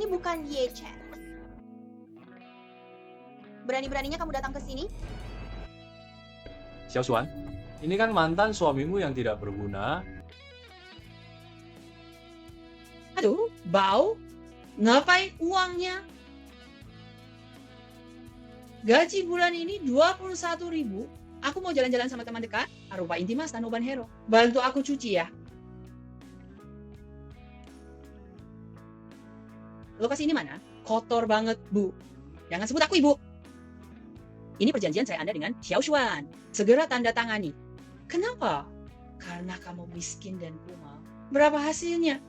bukan Ye Chen. Berani-beraninya kamu datang ke sini? Xiaoshuan, ini kan mantan suamimu yang tidak berguna. Aduh, bau. Ngapain uangnya? Gaji bulan ini 21.000. Aku mau jalan-jalan sama teman dekat, Aruba Intimas dan Oban Hero. Bantu aku cuci ya. Lokasi ini mana? Kotor banget, Bu. Jangan sebut aku Ibu. Ini perjanjian saya Anda dengan Xiaoshuan. Segera tanda tangani. Kenapa? Karena kamu miskin dan kumal. Berapa hasilnya?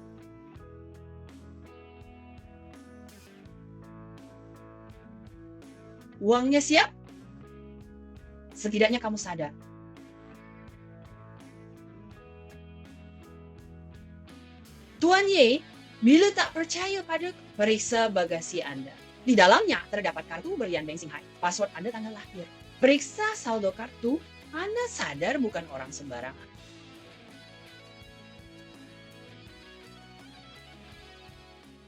Uangnya siap? Setidaknya kamu sadar. Tuan Ye, bila tak percaya pada periksa bagasi Anda. Di dalamnya terdapat kartu berlian Bank Xinghai. Password Anda tanggal lahir. Periksa saldo kartu, Anda sadar bukan orang sembarangan.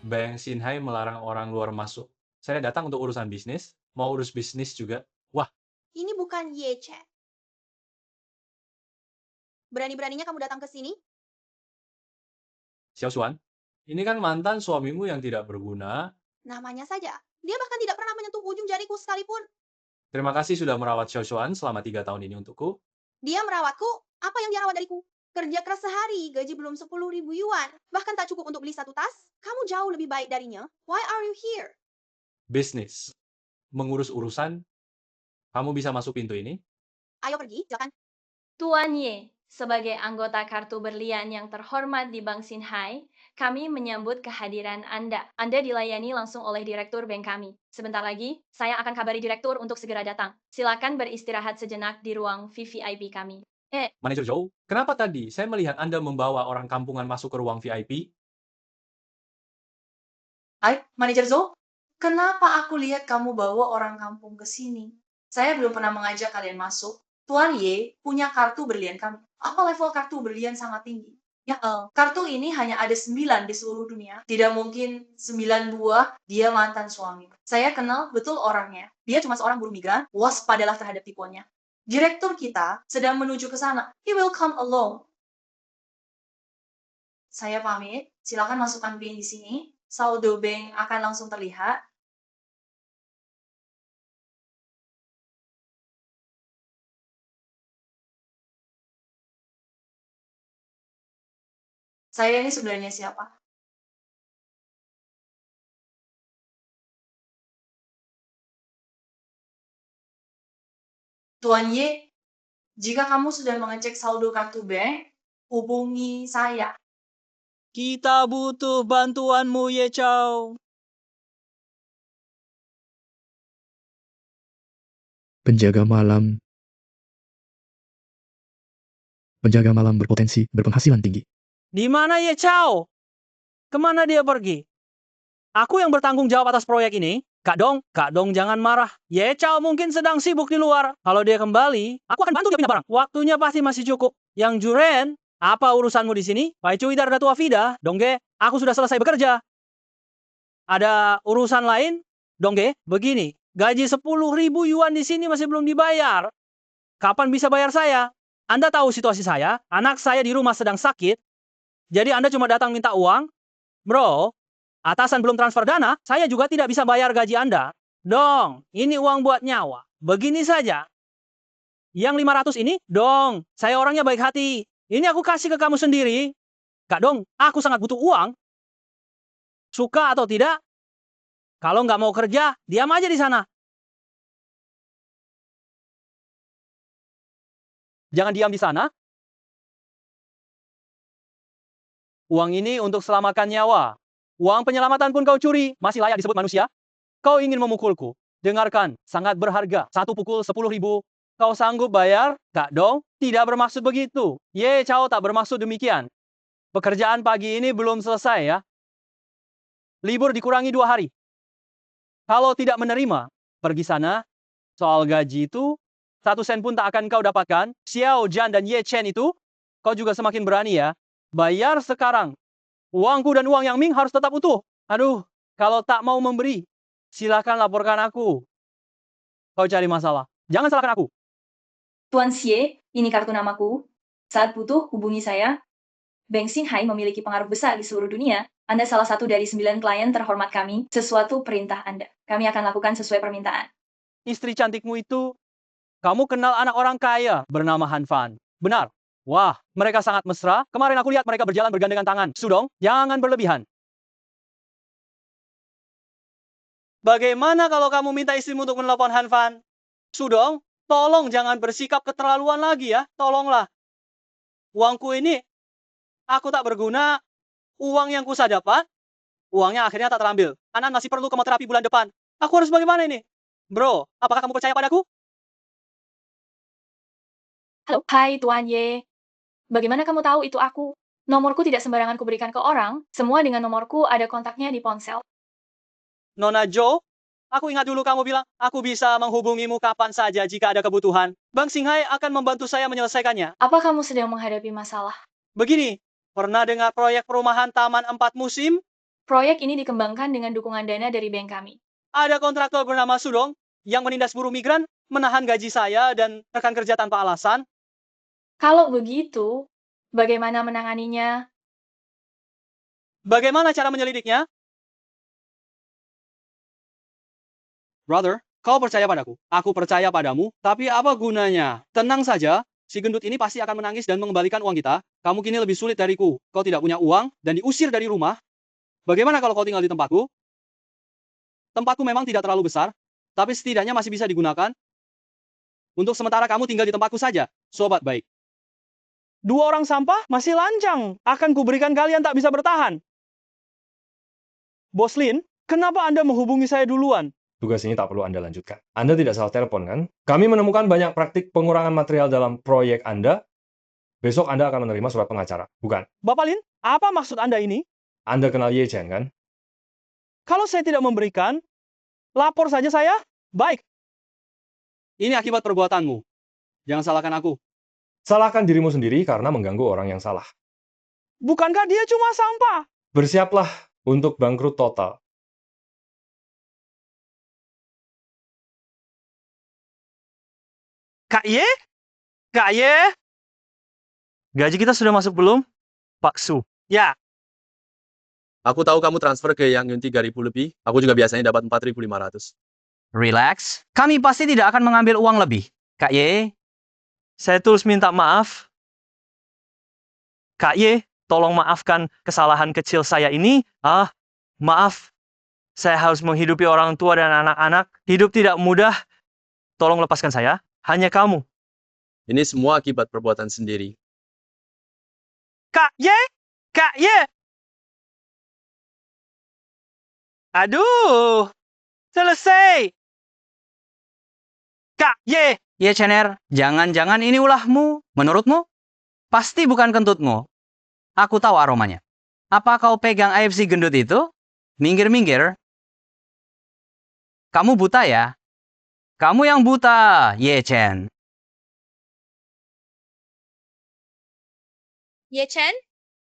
Bank Xinhai melarang orang luar masuk. Saya datang untuk urusan bisnis, mau urus bisnis juga. Wah, Ini bukan Ye Chen. Berani-beraninya kamu datang ke sini? Xiaoshuan, ini kan mantan suamimu yang tidak berguna. Namanya saja. Dia bahkan tidak pernah menyentuh ujung jariku sekalipun. Terima kasih sudah merawat Xiaoshuan selama 3 tahun ini untukku. Dia merawatku. Apa yang dia rawat dariku? Kerja keras sehari, gaji belum 10.000 yuan. Bahkan tak cukup untuk beli satu tas. Kamu jauh lebih baik darinya. Why are you here? Bisnis. Mengurus urusan. Kamu bisa masuk pintu ini? Ayo pergi, silakan. Tuan Ye, sebagai anggota kartu berlian yang terhormat di Bank Xinhai, kami menyambut kehadiran Anda. Anda dilayani langsung oleh direktur bank kami. Sebentar lagi, saya akan kabari direktur untuk segera datang. Silakan beristirahat sejenak di ruang VVIP kami. Manajer Zhou, kenapa tadi saya melihat Anda membawa orang kampungan masuk ke ruang VIP? Hai, Manajer Zo. Kenapa aku lihat kamu bawa orang kampung ke sini? Saya belum pernah mengajak kalian masuk. Tuan Ye punya kartu berlian kami. Apa level kartu berlian sangat tinggi? Ya, kartu ini hanya ada 9 di seluruh dunia. Tidak mungkin 9 buah dia mantan suami. Saya kenal betul orangnya. Dia cuma seorang buruh migran, waspadalah terhadap tipuannya. Direktur kita sedang menuju ke sana. He will come alone. Saya pamit, silakan masukkan bank di sini. Saldo bank akan langsung terlihat. Saya ini sebenarnya siapa? Tuan Ye, jika kamu sudah mengecek saldo kartu bank, hubungi saya. Kita butuh bantuanmu, Ye Chao. Penjaga malam. Penjaga malam berpotensi berpenghasilan tinggi. Di mana Ye Chao? Kemana dia pergi? Aku yang bertanggung jawab atas proyek ini. Kak Dong jangan marah. Ye Chao mungkin sedang sibuk di luar. Kalau dia kembali, aku akan bantu dia pindah barang. Waktunya pasti masih cukup. Yang Juren, apa urusanmu di sini? Pai Cui Dar Datu Afida, Dongge, aku sudah selesai bekerja. Ada urusan lain? Dongge, begini, gaji 10.000 yuan di sini masih belum dibayar. Kapan bisa bayar saya? Anda tahu situasi saya, anak saya di rumah sedang sakit, jadi Anda cuma datang minta uang? Bro, atasan belum transfer dana, saya juga tidak bisa bayar gaji Anda. Dong, ini uang buat nyawa. Begini saja. Yang 500 ini, Dong, saya orangnya baik hati. Ini aku kasih ke kamu sendiri. Kak Dong, aku sangat butuh uang. Suka atau tidak? Kalau nggak mau kerja, diam aja di sana. Jangan diam di sana. Uang ini untuk selamatkan nyawa. Uang penyelamatan pun kau curi, masih layak disebut manusia? Kau ingin memukulku. Dengarkan, sangat berharga. Satu pukul 10.000. Kau sanggup bayar? Kak Dong, tidak bermaksud begitu. Ye Chao tak bermaksud demikian. Pekerjaan pagi ini belum selesai ya. Libur dikurangi 2 hari. Kalau tidak menerima, pergi sana. Soal gaji itu, 1 sen pun tak akan kau dapatkan. Xiao Jian dan Ye Chen itu, kau juga semakin berani ya. Bayar sekarang. Uangku dan uang Yang Ming harus tetap utuh. Aduh, Kalau tak mau memberi, silakan laporkan aku. Kau cari masalah. Jangan salahkan aku. Tuan Xie, ini kartu namaku. Saat butuh, hubungi saya. Bank Xinhai memiliki pengaruh besar di seluruh dunia. Anda salah satu dari 9 klien terhormat kami. Sesuatu perintah Anda. Kami akan lakukan sesuai permintaan. Istri cantikmu itu, kamu kenal anak orang kaya bernama Han Fan. Benar. Wah, mereka sangat mesra. Kemarin aku lihat mereka berjalan bergandengan tangan. Sudong, jangan berlebihan. Bagaimana kalau kamu minta istrimu untuk menelpon Han Fan? Sudong, tolong jangan bersikap keterlaluan lagi ya. Tolonglah. Uangku ini, aku tak berguna. Uang yang kusa dapat, uangnya akhirnya tak terambil. Anan masih perlu kemoterapi bulan depan. Aku harus bagaimana ini? Bro, apakah kamu percaya padaku? Halo, hai Tuan Ye. Bagaimana kamu tahu itu aku? Nomorku tidak sembarangan kuberikan ke orang. Semua dengan nomorku ada kontaknya di ponsel. Nona Jo, aku ingat dulu kamu bilang, aku bisa menghubungimu kapan saja jika ada kebutuhan. Bang Xinghai akan membantu saya menyelesaikannya. Apa kamu sedang menghadapi masalah? Begini, pernah dengar proyek perumahan Taman 4 Musim? Proyek ini dikembangkan dengan dukungan dana dari bank kami. Ada kontraktor bernama Sudong yang menindas buruh migran, menahan gaji saya dan rekan kerja tanpa alasan. Kalau begitu, bagaimana menanganinya? Bagaimana cara menyelidiknya? Brother, kau percaya padaku. Aku percaya padamu, tapi apa gunanya? Tenang saja, si gendut ini pasti akan menangis dan mengembalikan uang kita. Kamu kini lebih sulit dariku. Kau tidak punya uang dan diusir dari rumah. Bagaimana kalau kau tinggal di tempatku? Tempatku memang tidak terlalu besar, tapi setidaknya masih bisa digunakan. Untuk sementara kamu tinggal di tempatku saja, sobat baik. 2 orang sampah masih lancang. Akan kuberikan kalian tak bisa bertahan. Bos Lin, kenapa Anda menghubungi saya duluan? Tugas ini tak perlu Anda lanjutkan. Anda tidak salah telepon, kan? Kami menemukan banyak praktik pengurangan material dalam proyek Anda. Besok Anda akan menerima surat pengacara, bukan? Bapak Lin, apa maksud Anda ini? Anda kenal Ye Chen, kan? Kalau saya tidak memberikan, lapor saja saya. Baik. Ini akibat perbuatanmu. Jangan salahkan aku. Salahkan dirimu sendiri karena mengganggu orang yang salah. Bukankah dia cuma sampah? Bersiaplah untuk bangkrut total. Kak Ye? Kak Ye? Gaji kita sudah masuk belum? Pak Su. Ya. Aku tahu kamu transfer ke Yang Yun 3.000 lebih. Aku juga biasanya dapat 4.500. Relax. Kami pasti tidak akan mengambil uang lebih. Kak Ye? Saya tulus minta maaf. Kak Ye, tolong maafkan kesalahan kecil saya ini. Maaf. Saya harus menghidupi orang tua dan anak-anak. Hidup tidak mudah. Tolong lepaskan saya. Hanya kamu. Ini semua akibat perbuatan sendiri. Kak Ye! Kak Ye! Aduh! Selesai! Kak Ye! Ye Chener, jangan-jangan ini ulahmu. Menurutmu? Pasti bukan kentutmu. Aku tahu aromanya. Apa kau pegang AFC gendut itu? Minggir-minggir. Kamu buta ya? Kamu yang buta, Ye Chen. Ye Chen?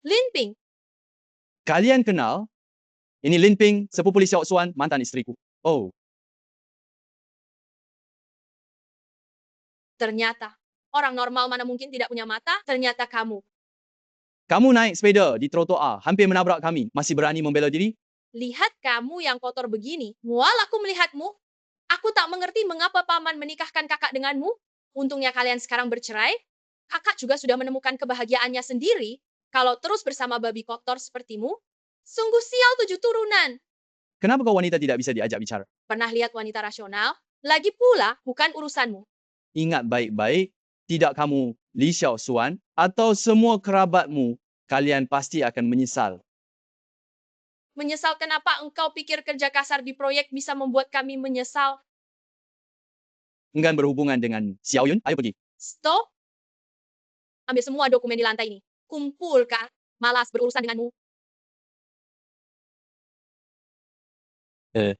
Lin Ping? Kalian kenal? Ini Lin Ping, sepupu Li Xiaoxuan, mantan istriku. Oh, Ternyata, orang normal mana mungkin tidak punya mata, ternyata kamu. kamu naik sepeda di trotoar, hampir menabrak kami. Masih berani membela diri? Lihat kamu yang kotor begini. Mual aku melihatmu. Aku tak mengerti mengapa paman menikahkan kakak denganmu. Untungnya kalian sekarang bercerai. Kakak juga sudah menemukan kebahagiaannya sendiri. Kalau terus bersama babi kotor sepertimu, sungguh sial 7 turunan. Kenapa kau wanita tidak bisa diajak bicara? Pernah lihat wanita rasional? Lagi pula, bukan urusanmu. Ingat baik-baik, tidak kamu Li Xiaoxuan atau semua kerabatmu, kalian pasti akan menyesal. Menyesal kenapa engkau pikir kerja kasar di proyek bisa membuat kami menyesal? Enggan berhubungan dengan Xiao Yun, ayo pergi. Stop. Ambil semua dokumen di lantai ini. Kumpulkan. Malas berurusan denganmu.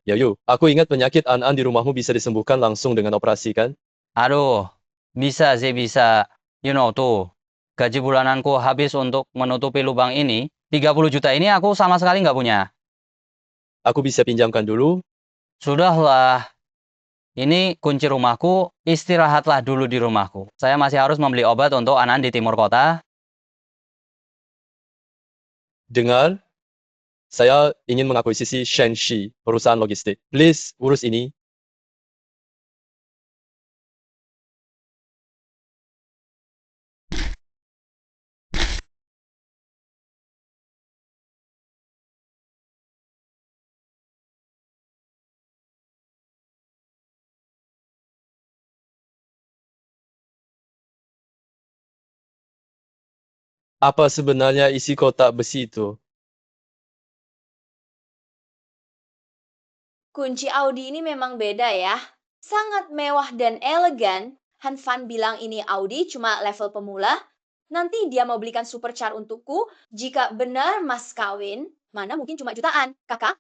Yayu, aku ingat penyakit An-An di rumahmu bisa disembuhkan langsung dengan operasi, kan? Aduh, bisa sih bisa. You know tuh, gaji bulananku habis untuk menutupi lubang ini. 30 juta ini aku sama sekali nggak punya. Aku bisa pinjamkan dulu. Sudahlah. Ini kunci rumahku, istirahatlah dulu di rumahku. Saya masih harus membeli obat untuk anak di timur kota. Dengar, saya ingin mengakuisisi Shenxi, perusahaan logistik. Please, urus ini. Apa sebenarnya isi kotak besi itu? Kunci Audi ini memang beda ya. Sangat mewah dan elegan. Han Fan bilang ini Audi cuma level pemula. Nanti dia mau belikan supercar untukku. Jika benar mas kawin, mana mungkin cuma jutaan. Kakak,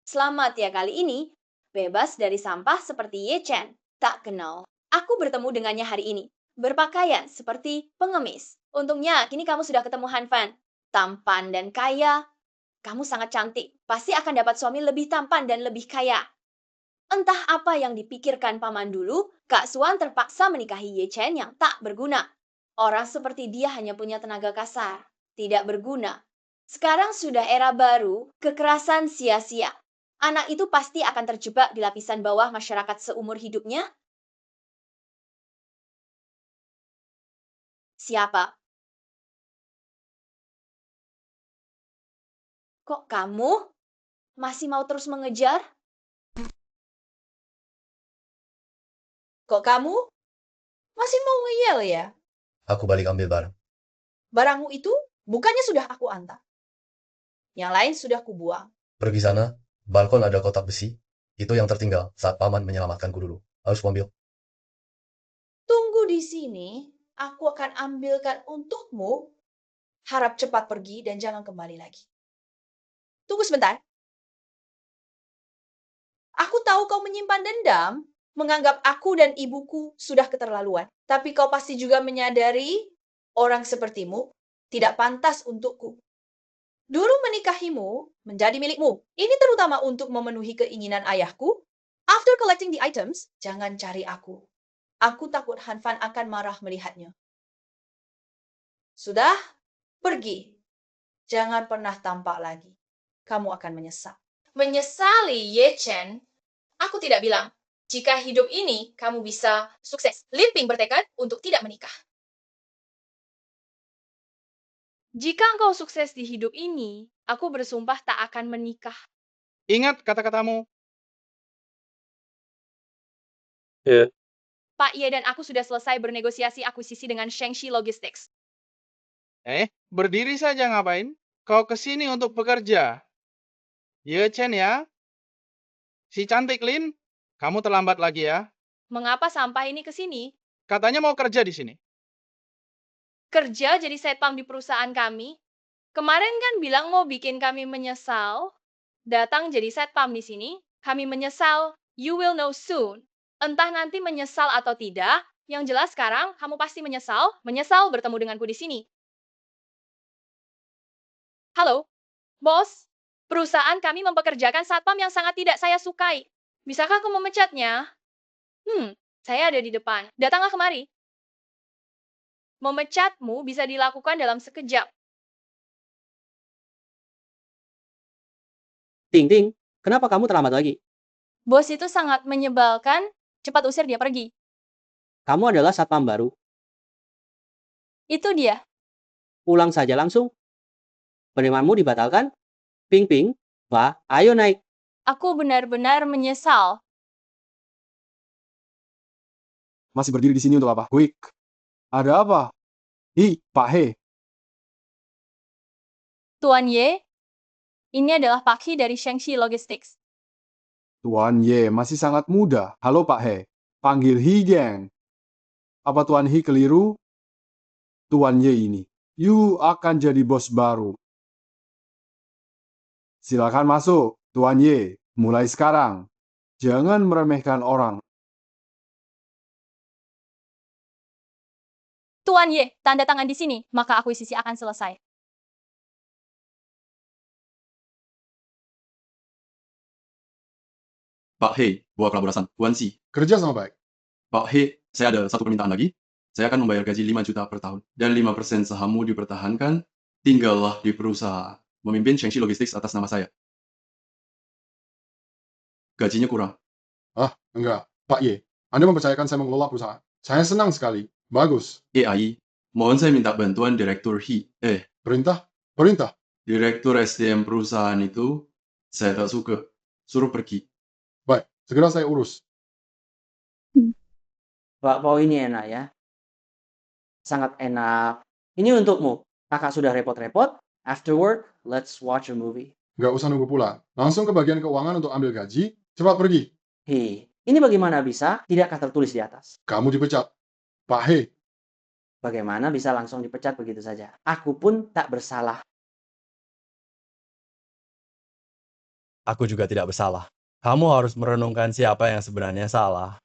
selamat ya kali ini. Bebas dari sampah seperti Ye Chen. Tak kenal. Aku bertemu dengannya hari ini. Berpakaian seperti pengemis. Untungnya kini kamu sudah ketemu Han Fan. Tampan dan kaya. Kamu sangat cantik. Pasti akan dapat suami lebih tampan dan lebih kaya. Entah apa yang dipikirkan paman dulu, Kak Suan terpaksa menikahi Ye Chen yang tak berguna. Orang seperti dia hanya punya tenaga kasar, tidak berguna. Sekarang sudah era baru, kekerasan sia-sia. Anak itu pasti akan terjebak di lapisan bawah masyarakat seumur hidupnya. Siapa? Kok kamu masih mau terus mengejar? Kok kamu masih mau ngeyel ya? Aku balik ambil barang. Barangmu itu bukannya sudah aku antar. Yang lain sudah kubuang. Pergi sana, balkon ada kotak besi. Itu yang tertinggal saat paman menyelamatkanku dulu. Harus kuambil. Tunggu di sini, aku akan ambilkan untukmu. Harap cepat pergi dan jangan kembali lagi. Tunggu sebentar. Aku tahu kau menyimpan dendam, menganggap aku dan ibuku sudah keterlaluan. Tapi kau pasti juga menyadari orang sepertimu tidak pantas untukku. Dulu menikahimu menjadi milikmu. Ini terutama untuk memenuhi keinginan ayahku. After collecting the items, jangan cari aku. Aku takut Han Fan akan marah melihatnya. Sudah, pergi. Jangan pernah tampak lagi. Kamu akan menyesal. Menyesali, Ye Chen? Aku tidak bilang. Jika hidup ini kamu bisa sukses. Lin Ping bertekad untuk tidak menikah. Jika engkau sukses di hidup ini, aku bersumpah tak akan menikah. Ingat kata-katamu. Ya, Pak Ye dan aku sudah selesai bernegosiasi akuisisi dengan Shengxi Logistics. Berdiri saja ngapain? Kau kesini untuk bekerja. Ye Chen ya? Si cantik Lin, kamu terlambat lagi ya. Mengapa sampah ini ke sini? Katanya mau kerja di sini. Kerja jadi satpam di perusahaan kami. Kemarin kan bilang mau bikin kami menyesal. Datang jadi satpam di sini. Kami menyesal. You will know soon. Entah nanti menyesal atau tidak. Yang jelas sekarang kamu pasti menyesal. Menyesal bertemu denganku di sini. Halo, bos. Perusahaan kami mempekerjakan satpam yang sangat tidak saya sukai. Bisakah aku memecatnya? Saya ada di depan. Datanglah kemari. Memecatmu bisa dilakukan dalam sekejap. Ting Ting, kenapa kamu terlambat lagi? Bos itu sangat menyebalkan. Cepat usir dia pergi. Kamu adalah satpam baru. Itu dia. Pulang saja langsung. Penerimaanmu dibatalkan? Ping Ping, wah, ayo naik. Aku benar-benar menyesal. Masih berdiri di sini untuk apa? Quick. Ada apa? Pak He. Tuan Ye, ini adalah Pak He dari Shengxi Logistics. Tuan Ye masih sangat muda. Halo Pak He. Panggil He Geng. Apa Tuan He keliru? Tuan Ye ini. You akan jadi bos baru. Silakan masuk, Tuan Ye. Mulai sekarang. Jangan meremehkan orang. Tuan Ye, tanda tangan di sini, maka akuisisi akan selesai. Pak He, buah kolaborasi. Tuan Si. Kerja sama baik. Pak He, saya ada satu permintaan lagi. Saya akan membayar gaji 5 juta per tahun. Dan 5% sahammu dipertahankan. Tinggallah di perusahaan. Memimpin Shengxi Logistics atas nama saya. Gajinya kurang. Enggak. Pak Ye, Anda mempercayakan saya mengelola perusahaan. Saya senang sekali. Bagus. AI, mohon saya minta bantuan Direktur Perintah? Perintah. Direktur SDM perusahaan itu, saya tak suka. Suruh pergi. Baik, segera saya urus. Pak Pau ini enak ya. Sangat enak. Ini untukmu. Kakak sudah repot-repot. Afterward, let's watch a movie. Nggak usah nunggu pulang. Langsung ke bagian keuangan untuk ambil gaji. Cepat pergi. Hei, ini bagaimana bisa? Tidakkah tertulis di atas? Kamu dipecat. Pak He, Bagaimana bisa langsung dipecat begitu saja? Aku pun tak bersalah. Aku juga tidak bersalah. Kamu harus merenungkan siapa yang sebenarnya salah.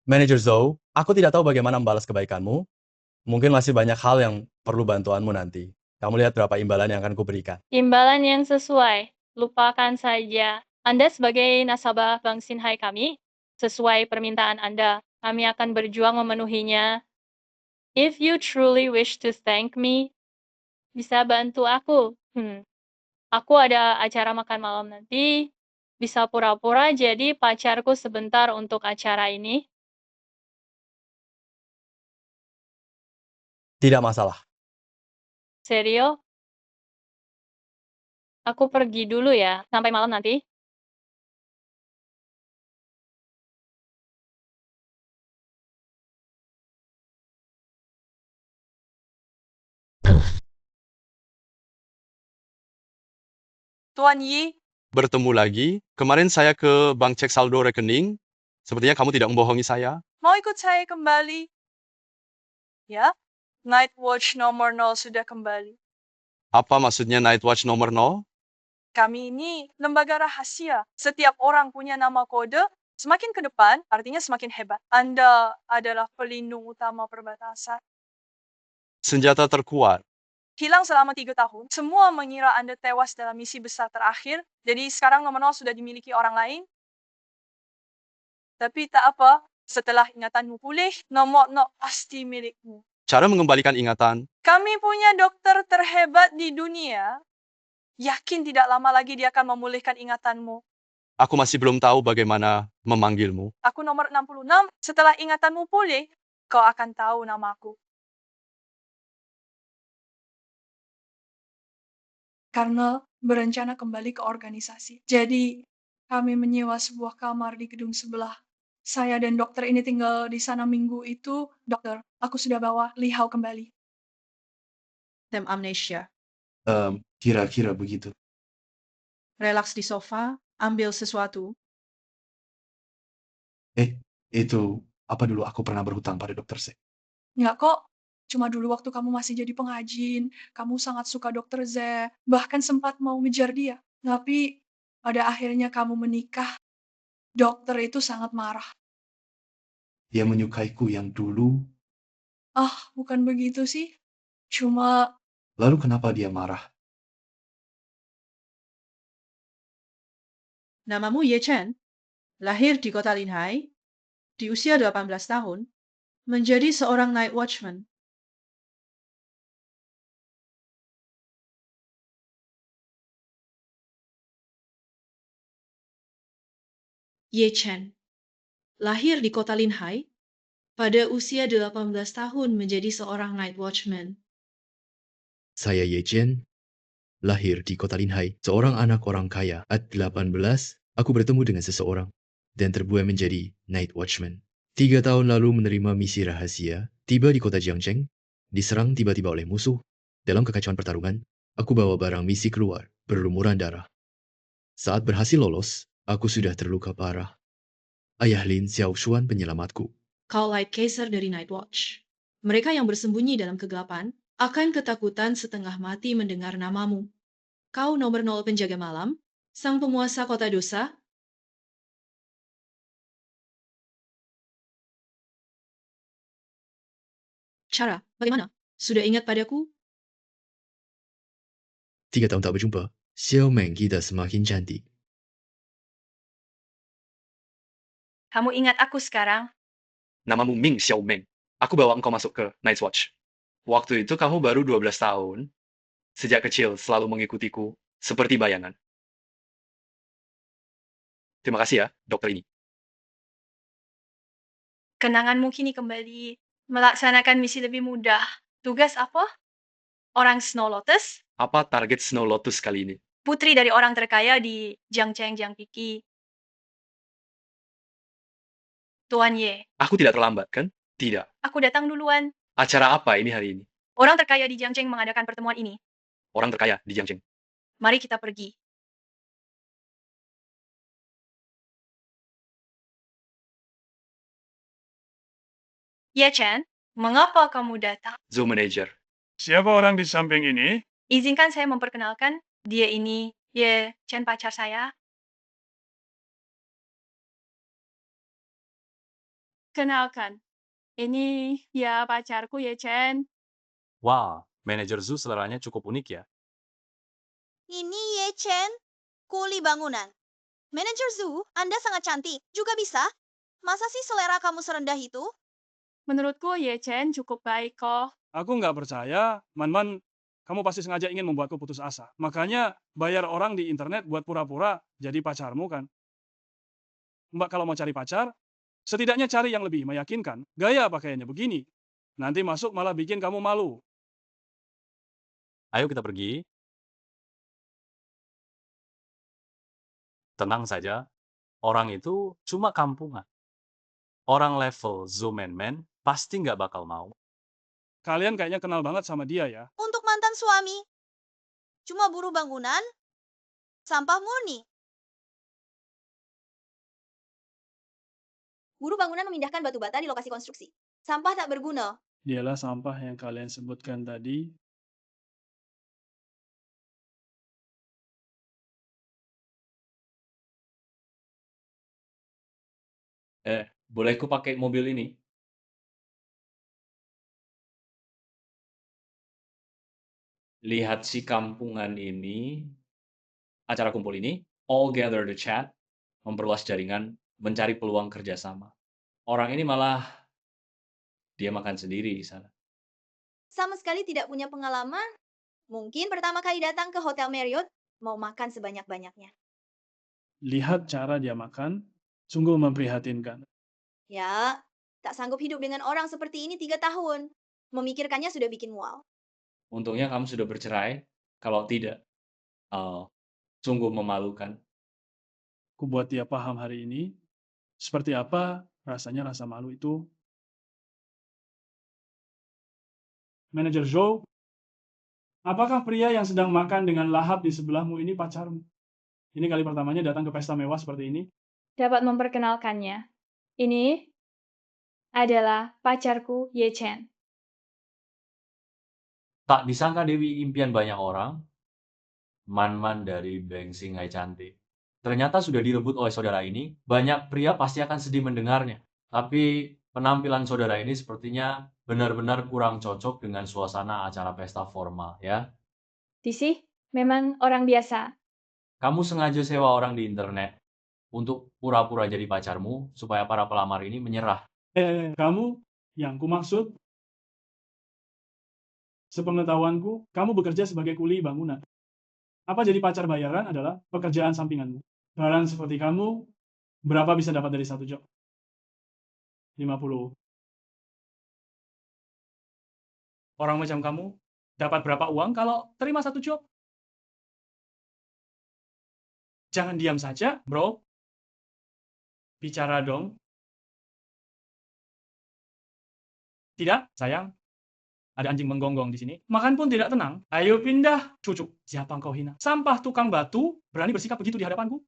Manager Zhou, aku tidak tahu bagaimana membalas kebaikanmu. Mungkin masih banyak hal yang perlu bantuanmu nanti. Kamu lihat berapa imbalan yang akan kuberikan. Imbalan yang sesuai. Lupakan saja. Anda sebagai nasabah Bank Sinhai kami, sesuai permintaan Anda, kami akan berjuang memenuhinya. If you truly wish to thank me, bisa bantu aku. Aku ada acara makan malam nanti. Bisa pura-pura jadi pacarku sebentar untuk acara ini. Tidak masalah. Serio? Aku pergi dulu ya. Sampai malam nanti. Tuan Yi, Bertemu lagi. Kemarin saya ke bank cek saldo rekening. Sepertinya kamu tidak membohongi saya. mau ikut saya kembali? Ya, Night Watch nomor 0 sudah kembali. Apa maksudnya Night Watch nomor 0? Kami ini lembaga rahasia. Setiap orang punya nama kode. Semakin ke depan, artinya semakin hebat. Anda adalah pelindung utama perbatasan. Senjata terkuat. Hilang selama 3 tahun. Semua mengira Anda tewas dalam misi besar terakhir. Jadi sekarang nomor 0 sudah dimiliki orang lain. Tapi tak apa. Setelah ingatanmu pulih, nomor 0 pasti milikmu. Cara mengembalikan ingatan. Kami punya dokter terhebat di dunia. Yakin tidak lama lagi dia akan memulihkan ingatanmu. Aku masih belum tahu bagaimana memanggilmu. Aku nomor 66. Setelah ingatanmu pulih, kau akan tahu namaku. Karena berencana kembali ke organisasi. Jadi, kami menyewa sebuah kamar di gedung sebelah. Saya dan dokter ini tinggal di sana minggu itu. Dokter, aku sudah bawa Lihao kembali. Tem amnesia. Kira-kira begitu. Relaks di sofa, ambil sesuatu. Itu apa dulu aku pernah berhutang pada Dokter Se? Enggak kok. Cuma dulu waktu kamu masih jadi pengajin, kamu sangat suka Dokter Z, bahkan sempat mau ngejar dia. Tapi pada akhirnya kamu menikah. Dokter itu sangat marah. Dia menyukaiku yang dulu, Bukan begitu sih. Cuma lalu kenapa dia marah? Namamu Ye Chen, lahir di kota Linhai, di usia 18 tahun, menjadi seorang night watchman. Ye Chen, lahir di kota Linhai, pada usia 18 tahun menjadi seorang night watchman. Saya Ye Chen, lahir di kota Linhai, seorang anak orang kaya. At 18, aku bertemu dengan seseorang dan terbuai menjadi night watchman. 3 tahun lalu menerima misi rahasia, tiba di kota Jiangcheng, diserang tiba-tiba oleh musuh. Dalam kekacauan pertarungan, aku bawa barang misi keluar, berlumuran darah. Saat berhasil lolos, aku sudah terluka parah. Ayah Lin Xiaoshuan penyelamatku. Kau Light Kaiser dari Night Watch. Mereka yang bersembunyi dalam kegelapan akan ketakutan setengah mati mendengar namamu. Kau nomor 0 penjaga malam, sang penguasa kota dosa. Cara, bagaimana? Sudah ingat padaku? 3 tahun tak berjumpa, Xiao Meng kita semakin cantik. Kamu ingat aku sekarang? Namamu Ming Xiao Meng. Aku bawa engkau masuk ke Night's Watch. Waktu itu kamu baru 12 tahun. Sejak kecil selalu mengikutiku seperti bayangan. Terima kasih ya, dokter ini. Kenanganmu kini kembali melaksanakan misi lebih mudah. Tugas apa? Orang Snow Lotus? Apa target Snow Lotus kali ini? Putri dari orang terkaya di Jiangcheng Jiangpiki. Tuan Ye, Aku tidak terlambat, kan? Tidak. aku datang duluan. Acara apa ini hari ini? Orang terkaya di Jiangcheng mengadakan pertemuan ini. Orang terkaya di Jiangcheng. Mari kita pergi. Ye Chen, mengapa kamu datang? Zoo Manager. Siapa orang di samping ini? Izinkan saya memperkenalkan, dia ini Ye Chen, pacar saya. Kenalkan, ini ya pacarku Ye Chen. Wah, manajer zoo seleranya cukup unik ya. Ini Ye Chen, kuli bangunan. Manajer zoo, Anda sangat cantik. Juga bisa? Masa sih selera kamu serendah itu? Menurutku Ye Chen cukup baik kok. Aku nggak percaya, Man-Man, kamu pasti sengaja ingin membuatku putus asa. Makanya bayar orang di internet buat pura-pura jadi pacarmu kan? Mbak kalau mau cari pacar, setidaknya cari yang lebih meyakinkan. Gaya pakaiannya begini. Nanti masuk malah bikin kamu malu. Ayo kita pergi. Tenang saja, orang itu cuma kampungan. Orang level Man pasti nggak bakal mau. Kalian kayaknya kenal banget sama dia ya. Untuk mantan suami. Cuma buruh bangunan, sampah murni. Buruh bangunan memindahkan batu bata di lokasi konstruksi. Sampah tak berguna. Dialah sampah yang kalian sebutkan tadi. Boleh ku pakai mobil ini? Lihat si kampungan ini, acara kumpul ini, all gather the chat, memperluas jaringan, mencari peluang kerjasama. Orang ini malah dia makan sendiri di sana. Sama sekali tidak punya pengalaman. Mungkin pertama kali datang ke Hotel Marriott, mau makan sebanyak-banyaknya. Lihat cara dia makan, sungguh memprihatinkan. Ya, tak sanggup hidup dengan orang seperti ini 3 tahun. Memikirkannya sudah bikin mual. Untungnya kamu sudah bercerai. Kalau tidak, sungguh memalukan. Ku buat dia paham hari ini, seperti apa rasanya rasa malu itu. Manajer Zhou, apakah pria yang sedang makan dengan lahap di sebelahmu ini pacarmu? Ini kali pertamanya datang ke pesta mewah seperti ini. Dapat memperkenalkannya. Ini adalah pacarku Ye Chen. Tak disangka Dewi impian banyak orang, Man-Man dari Beng Singai Cantik. Ternyata sudah direbut oleh saudara ini, banyak pria pasti akan sedih mendengarnya. Tapi penampilan saudara ini sepertinya benar-benar kurang cocok dengan suasana acara pesta formal, ya. Disi, memang orang biasa. Kamu sengaja sewa orang di internet untuk pura-pura jadi pacarmu supaya para pelamar ini menyerah. Kamu yang kumaksud, sepengetahuanku, kamu bekerja sebagai kuli bangunan. Apa jadi pacar bayaran adalah pekerjaan sampinganmu. Barang seperti kamu, berapa bisa dapat dari satu job? 50. Orang macam kamu, dapat berapa uang kalau terima satu job? Jangan diam saja, bro. Bicara dong. Tidak, sayang. Ada anjing menggonggong di sini. Makan pun tidak tenang. Ayo pindah, cucuk. Siapa engkau hina? Sampah tukang batu, berani bersikap begitu di hadapanku?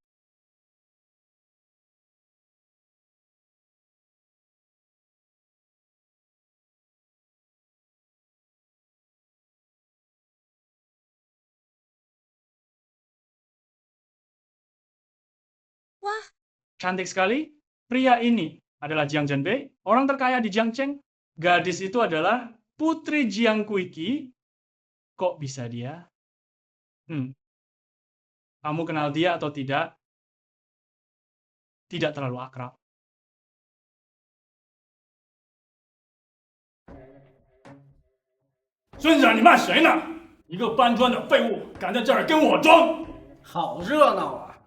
Wah, Cantik sekali. Pria ini adalah Jiang Zhenbei, orang terkaya di Jiangcheng. Gadis itu adalah Putri Jiang Kuiki. Kok bisa dia Kamu kenal dia atau tidak? Tidak terlalu akrab. Sun长，你骂谁呢？一个搬砖的废物，敢在这儿跟我装！好热闹啊！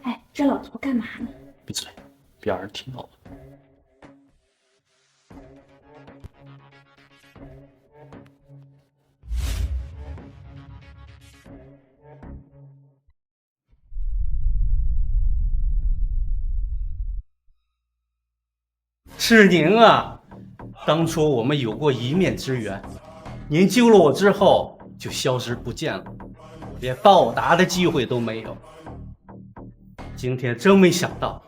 哎，这老头干嘛呢？闭嘴，别让人听到了。是您啊！当初我们有过一面之缘，您救了我之后就消失不见了，连报答的机会都没有。今天真没想到，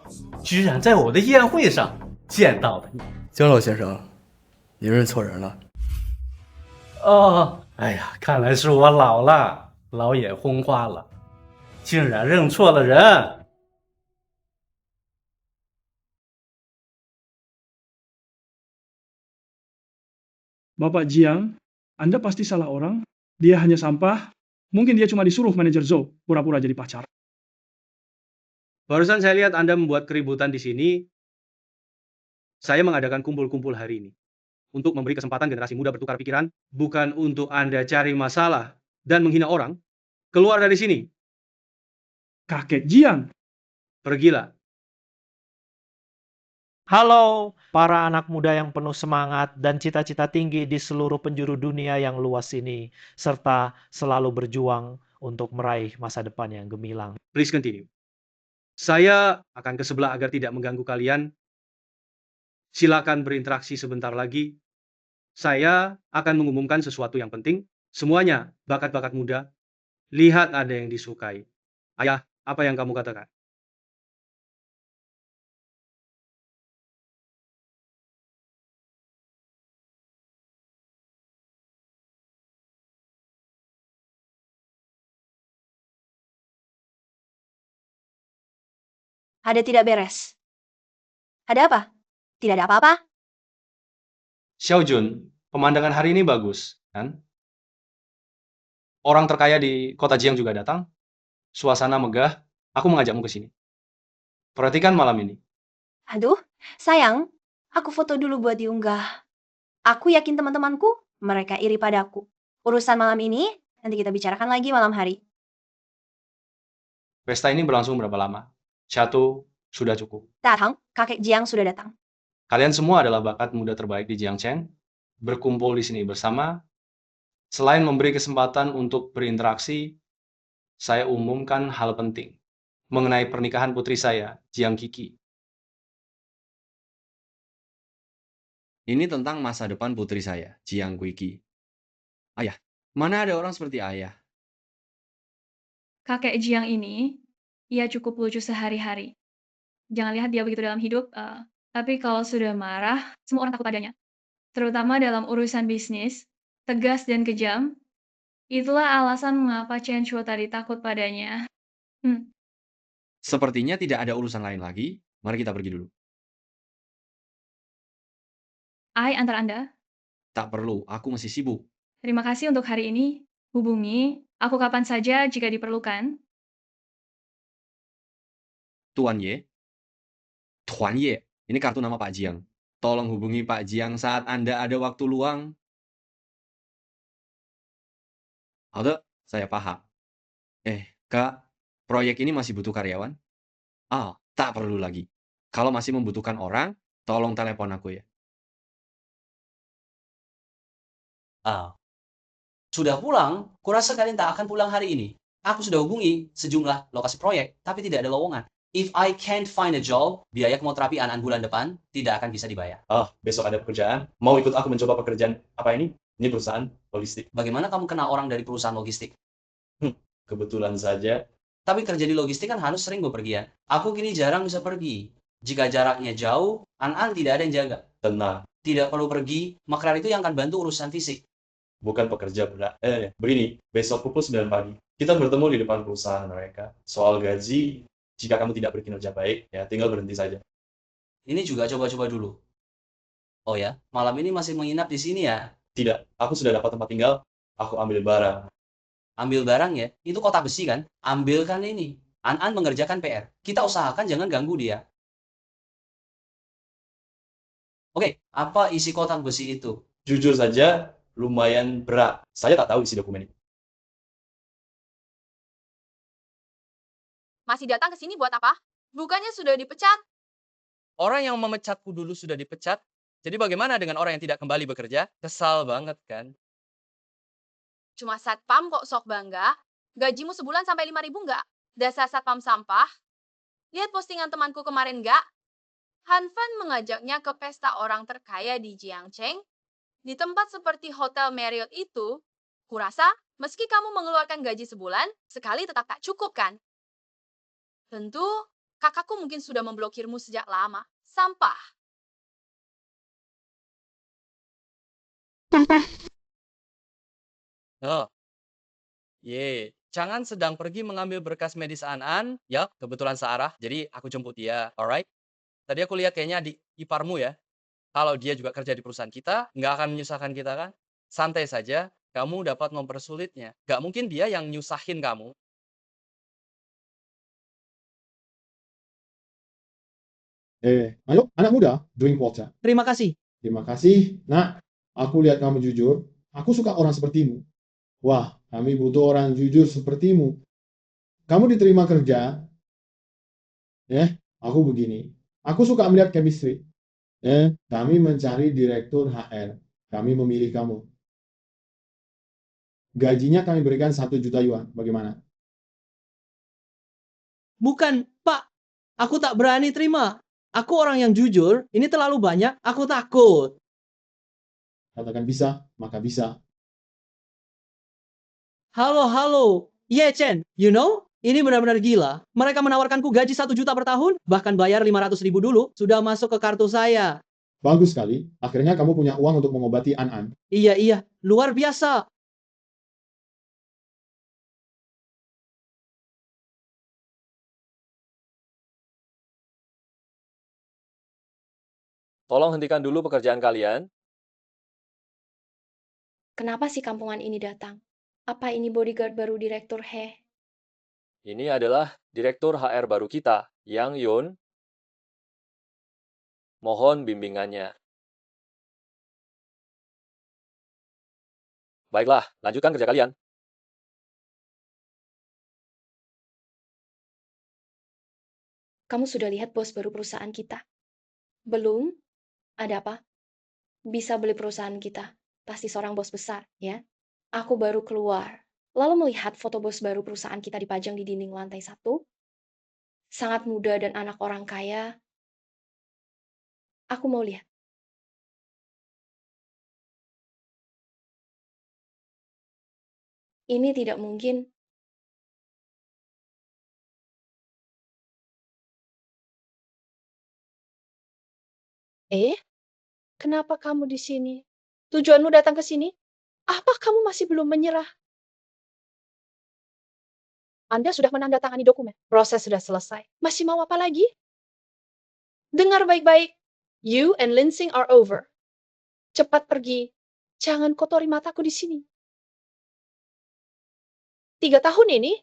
居然在我的宴会上见到了你。姜老先生，您认错人了。哦，哎呀，看来是我老了，老眼昏花了，竟然认错了人。Bapak Jiang, Anda pasti salah orang. Dia hanya sampah. Mungkin dia cuma disuruh manajer Zhou pura-pura jadi pacar. Barusan saya lihat Anda membuat keributan di sini. Saya mengadakan kumpul-kumpul hari ini untuk memberi kesempatan generasi muda bertukar pikiran, bukan untuk Anda cari masalah dan menghina orang. Keluar dari sini. Kakek Jiang. Pergilah. Halo, para anak muda yang penuh semangat dan cita-cita tinggi di seluruh penjuru dunia yang luas ini, serta selalu berjuang untuk meraih masa depan yang gemilang. Please continue. Saya akan ke sebelah agar tidak mengganggu kalian. Silakan berinteraksi sebentar lagi. Saya akan mengumumkan sesuatu yang penting. Semuanya bakat-bakat muda. Lihat ada yang disukai. Ayah, apa yang kamu katakan? Ada tidak beres? Ada apa? Tidak ada apa-apa? Xiaojun, pemandangan hari ini bagus, kan? Orang terkaya di kota Jiang juga datang. Suasana megah. Aku mengajakmu ke sini. Perhatikan malam ini. Aduh, sayang, aku foto dulu buat diunggah. Aku yakin teman-temanku, mereka iri padaku. Urusan malam ini, nanti kita bicarakan lagi malam hari. Pesta ini berlangsung berapa lama? 1 sudah cukup. Datang, kakek Jiang sudah datang. Kalian semua adalah bakat muda terbaik di Jiangchen. Berkumpul di sini bersama. Selain memberi kesempatan untuk berinteraksi, saya umumkan hal penting mengenai pernikahan putri saya, Jiang Kiki. Ini tentang masa depan putri saya, Jiang Kuiki. Ayah, mana ada orang seperti ayah? Kakek Jiang ini, ia cukup lucu sehari-hari. Jangan lihat dia begitu dalam hidup, tapi kalau sudah marah, semua orang takut padanya. Terutama dalam urusan bisnis, tegas dan kejam. Itulah alasan mengapa Chen Chuo tadi takut padanya. Sepertinya tidak ada urusan lain lagi. Mari kita pergi dulu. Ai antar Anda. Tak perlu, aku masih sibuk. Terima kasih untuk hari ini. Hubungi aku kapan saja jika diperlukan. Tuan Ye. Tuan Ye, ini kartu nama Pak Jiang. Tolong hubungi Pak Jiang saat Anda ada waktu luang. Halo, saya paham. Kak, proyek ini masih butuh karyawan? Tak perlu lagi. Kalau masih membutuhkan orang, tolong telepon aku ya. Sudah pulang? Kurasa kalian tak akan pulang hari ini. Aku sudah hubungi sejumlah lokasi proyek, tapi tidak ada lowongan. If I can't find a job, biaya kemoterapi anak bulan depan tidak akan bisa dibayar. Besok ada pekerjaan. Mau ikut aku mencoba pekerjaan apa ini? Ini perusahaan logistik. Bagaimana kamu kenal orang dari perusahaan logistik? Kebetulan saja. Tapi kerja di logistik kan harus sering bepergian. Aku kini jarang bisa pergi. Jika jaraknya jauh, An tidak ada yang jaga. Tenang. Tidak perlu pergi, maklar itu yang akan bantu urusan fisik. Bukan pekerja berat. Begini, besok pukul 9 pagi. Kita bertemu di depan perusahaan mereka. Soal gaji, jika kamu tidak berkinerja baik, ya tinggal berhenti saja. Ini juga coba-coba dulu. Oh ya, malam ini masih menginap di sini ya? Tidak, aku sudah dapat tempat tinggal. Aku ambil barang. Ambil barang ya? Itu kotak besi kan? Ambilkan ini. An mengerjakan PR. Kita usahakan jangan ganggu dia. Oke, apa isi kotak besi itu? Jujur saja, lumayan berat. Saya tak tahu isi dokumen itu. Masih datang ke sini buat apa? Bukannya sudah dipecat? Orang yang memecatku dulu sudah dipecat. Jadi bagaimana dengan orang yang tidak kembali bekerja? Kesal banget kan? Cuma satpam kok sok bangga. Gajimu sebulan sampai 5.000 nggak? Dasar satpam sampah. Lihat postingan temanku kemarin nggak? Han Fan mengajaknya ke pesta orang terkaya di Jiangcheng. Di tempat seperti Hotel Marriott itu, kurasa meski kamu mengeluarkan gaji sebulan, sekali tetap tak cukup kan? Tentu, kakakku mungkin sudah memblokirmu sejak lama. Sampah. Oh, jangan sedang pergi mengambil berkas medis An-An. Ya, kebetulan searah, jadi aku jemput dia. Alright? Tadi aku lihat kayaknya adik iparmu ya. Kalau dia juga kerja di perusahaan kita, nggak akan menyusahkan kita kan? Santai saja, kamu dapat mempersulitnya. Nggak mungkin dia yang nyusahin kamu. Ayo, anak muda, drink water. Terima kasih. Terima kasih, nak. Aku lihat kamu jujur. Aku suka orang sepertimu. Wah, kami butuh orang jujur sepertimu. Kamu diterima kerja. Aku begini. Aku suka melihat chemistry. Kami mencari direktur HR. Kami memilih kamu. Gajinya kami berikan 1 juta yuan. Bagaimana? Bukan, Pak. Aku tak berani terima. Aku orang yang jujur, ini terlalu banyak, aku takut. Katakan bisa, maka bisa. Halo. Ye Chen, you know? Ini benar-benar gila. Mereka menawarkanku gaji 1 juta per tahun, bahkan bayar 500.000 dulu, sudah masuk ke kartu saya. Bagus sekali. Akhirnya kamu punya uang untuk mengobati An-An. Iya, luar biasa. Tolong hentikan dulu pekerjaan kalian. Kenapa si kampungan ini datang? Apa ini bodyguard baru Direktur He? Ini adalah Direktur HR baru kita, Yang Yun. Mohon bimbingannya. Baiklah, lanjutkan kerja kalian. Kamu sudah lihat bos baru perusahaan kita? Belum? Ada apa? Bisa beli perusahaan kita. Pasti seorang bos besar, ya? Aku baru keluar. Lalu melihat foto bos baru perusahaan kita dipajang di dinding lantai 1. Sangat muda dan anak orang kaya. Aku mau lihat. Ini tidak mungkin. Kenapa kamu di sini? Tujuanmu datang ke sini? Apa kamu masih belum menyerah? Anda sudah menandatangani dokumen. Proses sudah selesai. Masih mau apa lagi? Dengar baik-baik. You and Linsing are over. Cepat pergi. Jangan kotori mataku di sini. 3 tahun ini,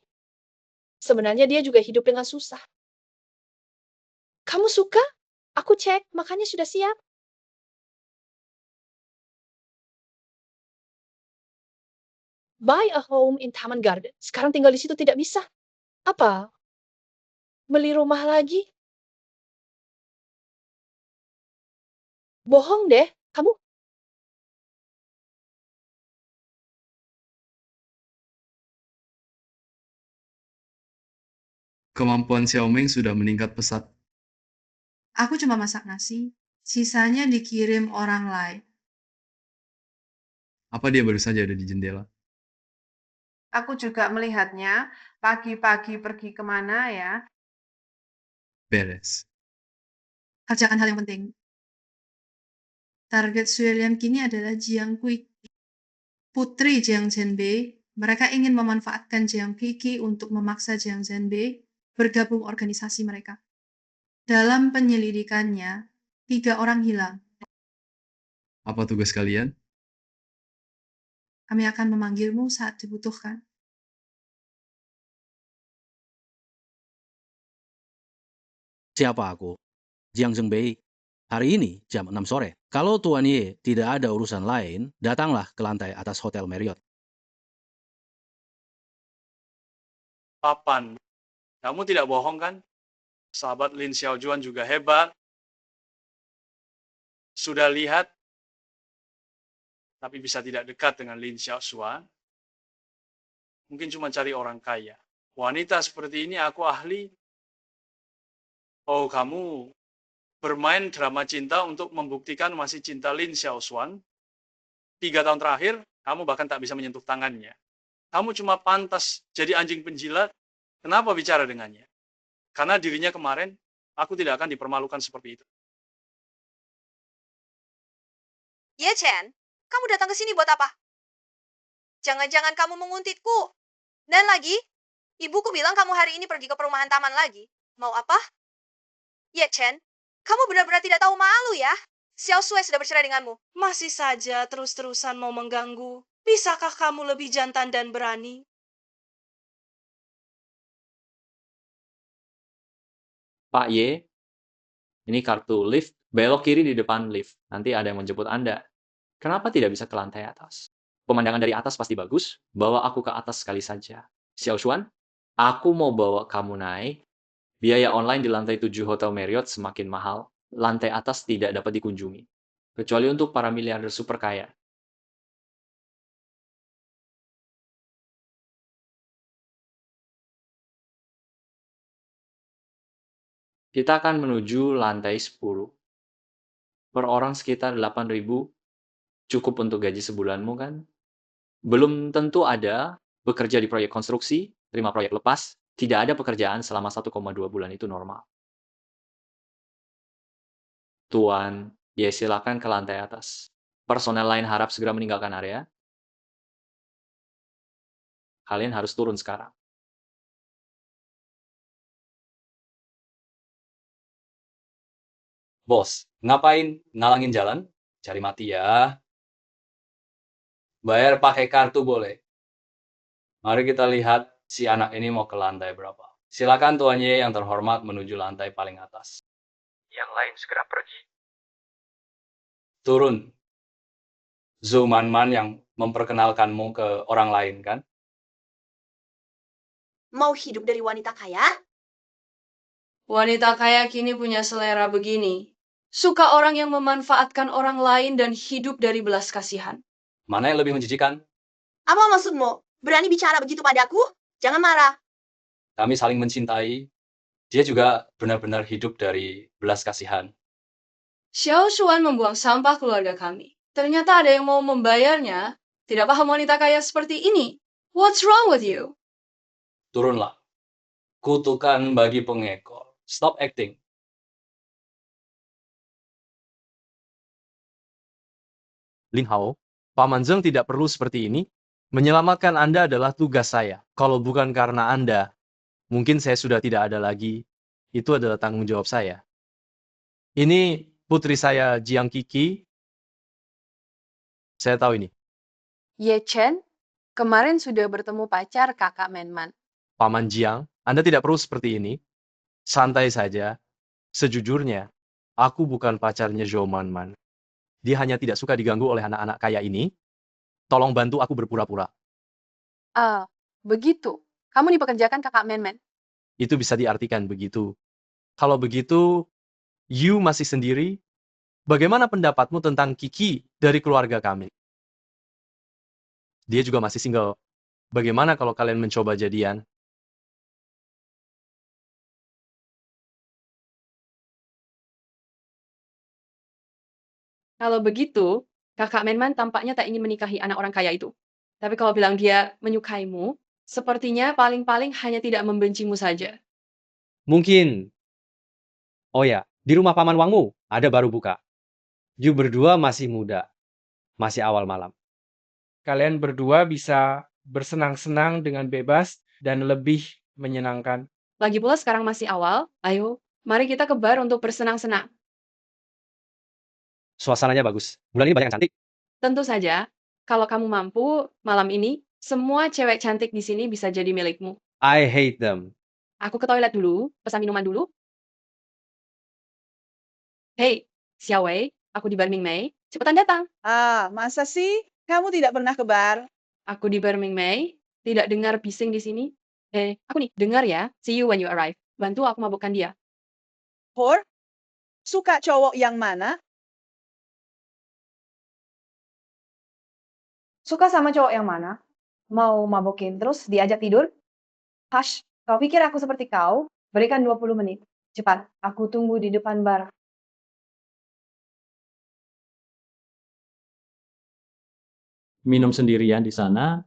sebenarnya dia juga hidup dengan susah. Kamu suka? Aku cek, makanya sudah siap. Buy a home in Taman Garden. Sekarang tinggal di situ tidak bisa. Apa? Beli rumah lagi? Bohong deh, kamu. Kemampuan Xiaoming sudah meningkat pesat. Aku cuma masak nasi, sisanya dikirim orang lain. Apa dia baru saja ada di jendela? Aku juga melihatnya, pagi-pagi pergi kemana ya? Beres. Kerjakan hal yang penting. Target Suelian kini adalah Jiang Kui, putri Jiang Zhenbei. Mereka ingin memanfaatkan Jiang Qi untuk memaksa Jiang Zhenbei bergabung organisasi mereka. Dalam penyelidikannya, 3 orang hilang. Apa tugas kalian? Kami akan memanggilmu saat dibutuhkan. Siapa aku? Jiang Zhengbei. Hari ini jam 6 sore. Kalau Tuan Ye tidak ada urusan lain, datanglah ke lantai atas Hotel Marriott. Papan, kamu tidak bohong kan? Sahabat Lin Xiaojuan juga hebat. Sudah lihat, tapi bisa tidak dekat dengan Lin Xiaojuan. Mungkin cuma cari orang kaya. Wanita seperti ini aku ahli. Oh, kamu bermain drama cinta untuk membuktikan masih cinta Lin Xiaojuan. 3 tahun terakhir, kamu bahkan tak bisa menyentuh tangannya. Kamu cuma pantas jadi anjing penjilat. Kenapa bicara dengannya? Karena dirinya kemarin, aku tidak akan dipermalukan seperti itu. Ye Chen, kamu datang ke sini buat apa? Jangan-jangan kamu menguntitku. Dan lagi, ibuku bilang kamu hari ini pergi ke perumahan taman lagi. Mau apa? Ye Chen, kamu benar-benar tidak tahu malu ya? Xiao Sui sudah bercerai denganmu. Masih saja terus-terusan mau mengganggu. Bisakah kamu lebih jantan dan berani? Pak Y, ini kartu lift, belok kiri di depan lift. Nanti ada yang menjemput Anda. Kenapa tidak bisa ke lantai atas? Pemandangan dari atas pasti bagus, bawa aku ke atas sekali saja. Xiaoxuan, aku mau bawa kamu naik. Biaya online di lantai 7 Hotel Marriott semakin mahal. Lantai atas tidak dapat dikunjungi. Kecuali untuk para miliarder super kaya. Kita akan menuju lantai 10. Per orang sekitar 8.000, cukup untuk gaji sebulanmu kan? Belum tentu ada bekerja di proyek konstruksi, terima proyek lepas, tidak ada pekerjaan selama 1,2 bulan itu normal. Tuan, ya silakan ke lantai atas. Personel lain harap segera meninggalkan area. Kalian harus turun sekarang. Bos, ngapain nalangin jalan? Cari mati ya. Bayar pakai kartu boleh. Mari kita lihat si anak ini mau ke lantai berapa. Silakan Tuan Ye yang terhormat menuju lantai paling atas. Yang lain segera pergi. Turun. Zhou Manman yang memperkenalkanmu ke orang lain kan? Mau hidup dari wanita kaya? Wanita kaya kini punya selera begini. Suka orang yang memanfaatkan orang lain dan hidup dari belas kasihan. Mana yang lebih menjijikan? Apa maksudmu? Berani bicara begitu padaku? Jangan marah. Kami saling mencintai. Dia juga benar-benar hidup dari belas kasihan. Xiao Shuan membuang sampah keluarga kami. Ternyata ada yang mau membayarnya. Tidak paham wanita kaya seperti ini. What's wrong with you? Turunlah. Kutukan bagi pengekor. Stop acting. Lin Hao, Paman Zheng tidak perlu seperti ini. Menyelamatkan Anda adalah tugas saya. Kalau bukan karena Anda, mungkin saya sudah tidak ada lagi. Itu adalah tanggung jawab saya. Ini putri saya, Jiang Kiki. Saya tahu ini. Ye Chen, kemarin sudah bertemu pacar kakak Menman. Paman Jiang, Anda tidak perlu seperti ini. Santai saja. Sejujurnya, aku bukan pacarnya Zhou Manman. Dia hanya tidak suka diganggu oleh anak-anak kaya ini. Tolong bantu aku berpura-pura. Begitu. Kamu dipekerjakan kakak Menman. Itu bisa diartikan begitu. Kalau begitu, you masih sendiri? Bagaimana pendapatmu tentang Kiki dari keluarga kami? Dia juga masih single. Bagaimana kalau kalian mencoba jadian? Kalau begitu, kakak Menman tampaknya tak ingin menikahi anak orang kaya itu. Tapi kalau bilang dia menyukaimu, sepertinya paling-paling hanya tidak membencimu saja. Mungkin. Oh ya, di rumah Paman Wangmu ada baru buka. You berdua masih muda. Masih awal malam. Kalian berdua bisa bersenang-senang dengan bebas dan lebih menyenangkan. Lagi pula sekarang masih awal, ayo, mari kita ke bar untuk bersenang-senang. Suasananya bagus. Bulan ini banyak yang cantik. Tentu saja, Kalau kamu mampu, malam ini, semua cewek cantik di sini bisa jadi milikmu. I hate them. Aku ke toilet dulu, pesan minuman dulu. Hei, Xiaowei, aku di Birmingham. Cepetan datang. Ah, masa sih? Kamu tidak pernah ke bar? Aku di Birmingham. Tidak dengar bising di sini. Aku nih, dengar ya. See you when you arrive. Bantu aku mabukkan dia. Hor? Suka cowok yang mana? Suka sama cowok yang mana? Mau mabukin terus diajak tidur? Hush, kau pikir aku seperti kau? Berikan 20 menit. Cepat, aku tunggu di depan bar. Minum sendirian di sana,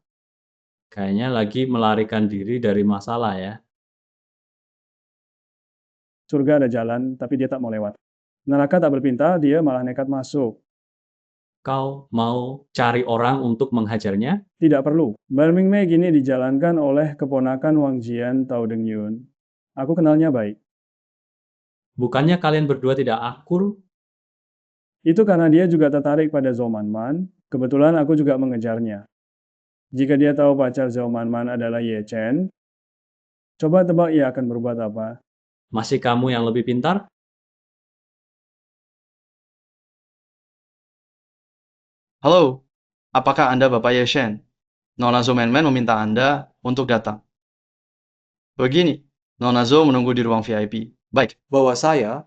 kayaknya lagi melarikan diri dari masalah ya. Surga ada jalan, tapi dia tak mau lewat. Neraka tak berpinta, dia malah nekat masuk. Kau mau cari orang untuk menghajarnya? Tidak perlu. Birmingham gini dijalankan oleh keponakan Wang Jian Tao Deng Yun. Aku kenalnya baik. Bukannya kalian berdua tidak akur? Itu karena dia juga tertarik pada Zhou Manman. Kebetulan aku juga mengejarnya. Jika dia tahu pacar Zhou Manman adalah Ye Chen, coba tebak ia akan berbuat apa? Masih kamu yang lebih pintar? Halo, apakah Anda Bapak Ye Shen? Nona Zhou Manman meminta Anda untuk datang. Begini, Nona Zhou menunggu di ruang VIP. Baik. Bahwa saya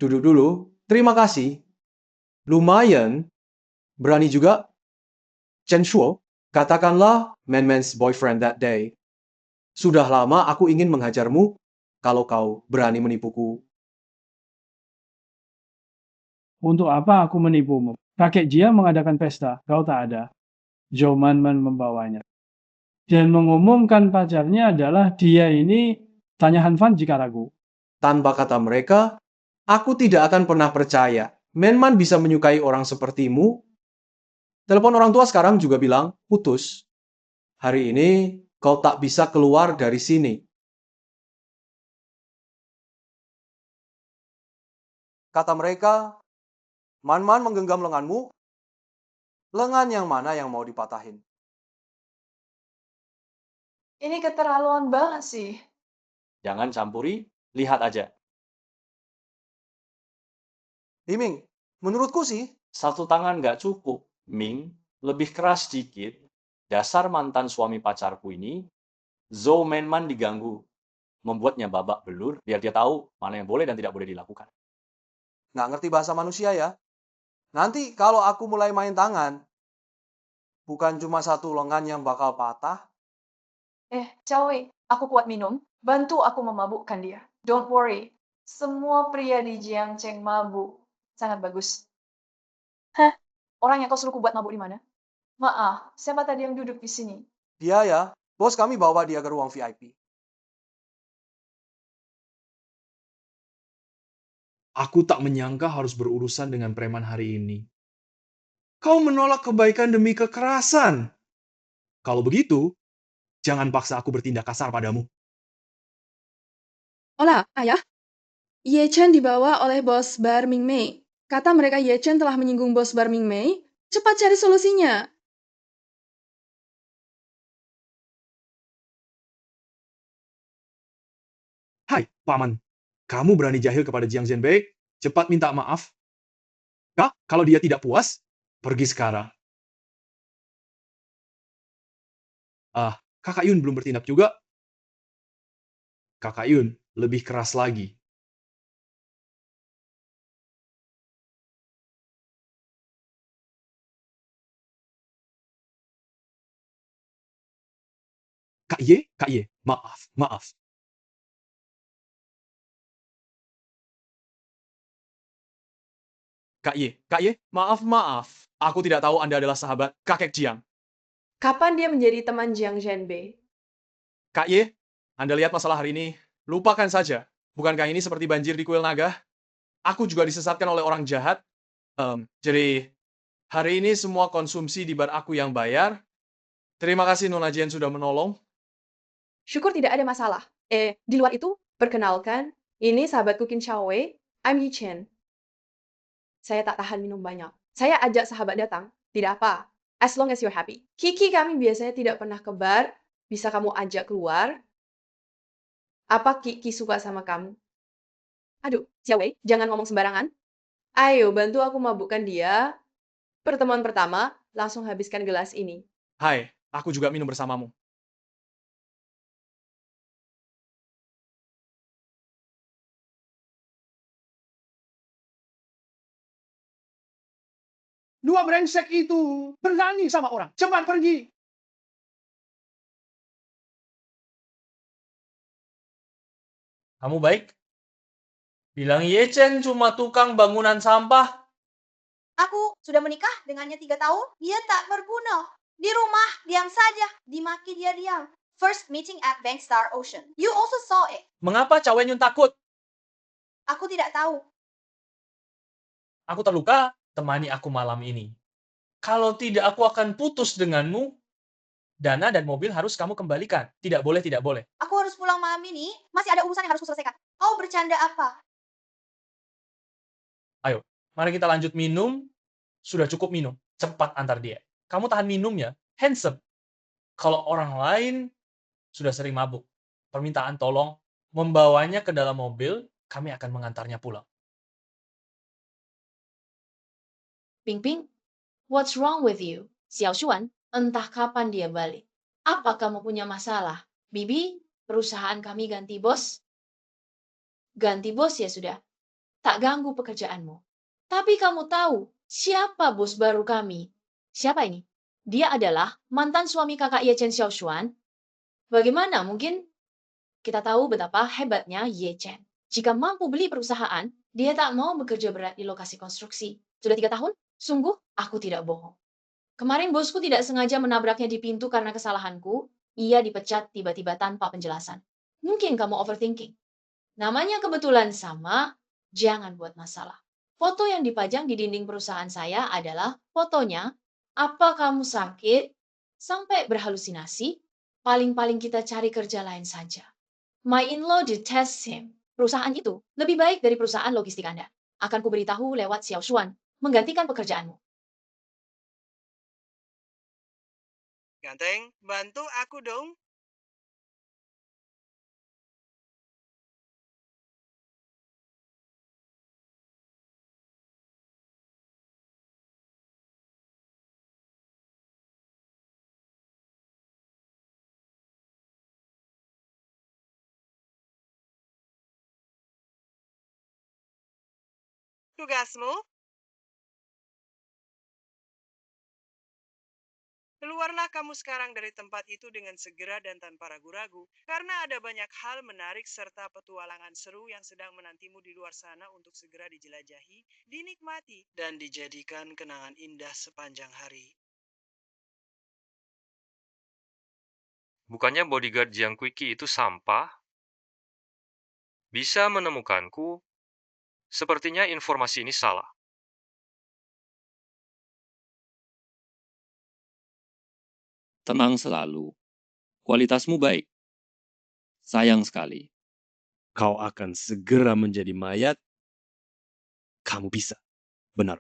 duduk dulu. Terima kasih. Lumayan. Berani juga. Chen Shuo, katakanlah Man-Man's boyfriend that day. Sudah lama aku ingin menghajarmu kalau kau berani menipuku. Untuk apa aku menipumu? Kakek Jia mengadakan pesta, kau tak ada. Zhou Manman membawanya. Dan mengumumkan pacarnya adalah dia ini, tanya Han Fan jika ragu. Tanpa kata mereka, aku tidak akan pernah percaya Man-Man bisa menyukai orang sepertimu. Telepon orang tua sekarang juga bilang putus. Hari ini kau tak bisa keluar dari sini. Kata mereka, Man-Man menggenggam lenganmu. Lengan yang mana yang mau dipatahin? Ini keterlaluan banget sih. Jangan campuri, lihat aja. Ming, menurutku sih. Satu tangan nggak cukup. Ming, lebih keras dikit. Dasar mantan suami pacarku ini, Zhou Manman diganggu. Membuatnya babak belur, biar dia tahu mana yang boleh dan tidak boleh dilakukan. Nggak ngerti bahasa manusia ya. Nanti kalau aku mulai main tangan, bukan cuma satu lengan yang bakal patah. Cawe, aku kuat minum. Bantu aku memabukkan dia. Don't worry. Semua pria di Jiangcheng mabuk. Sangat bagus. Hah? Orang yang kau suruh buat mabuk di mana? Maaf, siapa tadi yang duduk di sini? Dia ya, bos kami bawa dia ke ruang VIP. Aku tak menyangka harus berurusan dengan preman hari ini. Kau menolak kebaikan demi kekerasan. Kalau begitu, jangan paksa aku bertindak kasar padamu. Hola, ayah. Ye Chen dibawa oleh bos bar Ming Mei. Kata mereka Ye Chen telah menyinggung bos bar Ming Mei. Cepat cari solusinya. Hai, Paman. Kamu berani jahil kepada Jiang Zhenbei? Cepat minta maaf. Kak, kalau dia tidak puas, pergi sekarang. Kakak Yun belum bertindak juga. Kakak Yun lebih keras lagi. Kak Ye, maaf. Kak Ye, maaf. Aku tidak tahu Anda adalah sahabat kakek Jiang. Kapan dia menjadi teman Jiang Zhenbei? Kak Ye, Anda lihat masalah hari ini. Lupakan saja. Bukankah ini seperti banjir di kuil naga? Aku juga disesatkan oleh orang jahat. Jadi, hari ini semua konsumsi di bar aku yang bayar. Terima kasih Nona Jian sudah menolong. Syukur tidak ada masalah. Di luar itu, perkenalkan, ini sahabatku Qin Xiaowei, I'm Yi Chen. Saya tak tahan minum banyak. Saya ajak sahabat datang, tidak apa. As long as you're happy. Kiki kami biasanya tidak pernah ke bar, bisa kamu ajak keluar. Apa Kiki suka sama kamu? Aduh, Xiaowei, jangan ngomong sembarangan. Ayo, bantu aku mabukkan dia. Pertemuan pertama, langsung habiskan gelas ini. Hai, aku juga minum bersamamu. Dua brengsek itu berani sama orang. Cepat pergi. Kamu baik? Bilang Yechen cuma tukang bangunan sampah. Aku sudah menikah dengannya 3 tahun. Dia tak berguna. Di rumah, diam saja. Dimaki dia diam. First meeting at Bank Star Ocean. You also saw it. Mengapa Cawen Yun takut? Aku tidak tahu. Aku terluka, temani aku malam ini. Kalau tidak, aku akan putus denganmu. Dana dan mobil harus kamu kembalikan. Tidak boleh, tidak boleh. Aku harus pulang malam ini. Masih ada urusan yang harus kuselesaikan. Kau bercanda apa? Ayo, mari kita lanjut minum. Sudah cukup minum. Cepat antar dia. Kamu tahan minumnya. Handsome. Kalau orang lain sudah sering mabuk. Permintaan tolong membawanya ke dalam mobil. Kami akan mengantarnya pulang. Ping Ping, what's wrong with you? Xiao Xuan, entah kapan dia balik. Apa kamu punya masalah? Bibi, perusahaan kami ganti bos. Ganti bos ya sudah. Tak ganggu pekerjaanmu. Tapi kamu tahu siapa bos baru kami? Siapa ini? Dia adalah mantan suami kakak Ye Chen Xiao Xuan. Bagaimana mungkin kita tahu betapa hebatnya Ye Chen. Jika mampu beli perusahaan, dia tak mau bekerja berat di lokasi konstruksi. Sudah 3 tahun? Sungguh, aku tidak bohong. Kemarin bosku tidak sengaja menabraknya di pintu karena kesalahanku. Ia dipecat tiba-tiba tanpa penjelasan. Mungkin kamu overthinking. Namanya kebetulan sama, jangan buat masalah. Foto yang dipajang di dinding perusahaan saya adalah fotonya. Apa kamu sakit? Sampai berhalusinasi? Paling-paling kita cari kerja lain saja. My in-law detests him. Perusahaan itu lebih baik dari perusahaan logistik Anda. Akan kuberitahu lewat Xiao Xuan, menggantikan pekerjaanmu. Ganteng, bantu aku dong. Tugasmu? Keluarlah kamu sekarang dari tempat itu dengan segera dan tanpa ragu-ragu, karena ada banyak hal menarik serta petualangan seru yang sedang menantimu di luar sana untuk segera dijelajahi, dinikmati, dan dijadikan kenangan indah sepanjang hari. Bukannya bodyguard Jiang Quiqi itu sampah? Bisa menemukanku? Sepertinya informasi ini salah. Tenang selalu. Kualitasmu baik. Sayang sekali. Kau akan segera menjadi mayat. Kamu bisa. Benar.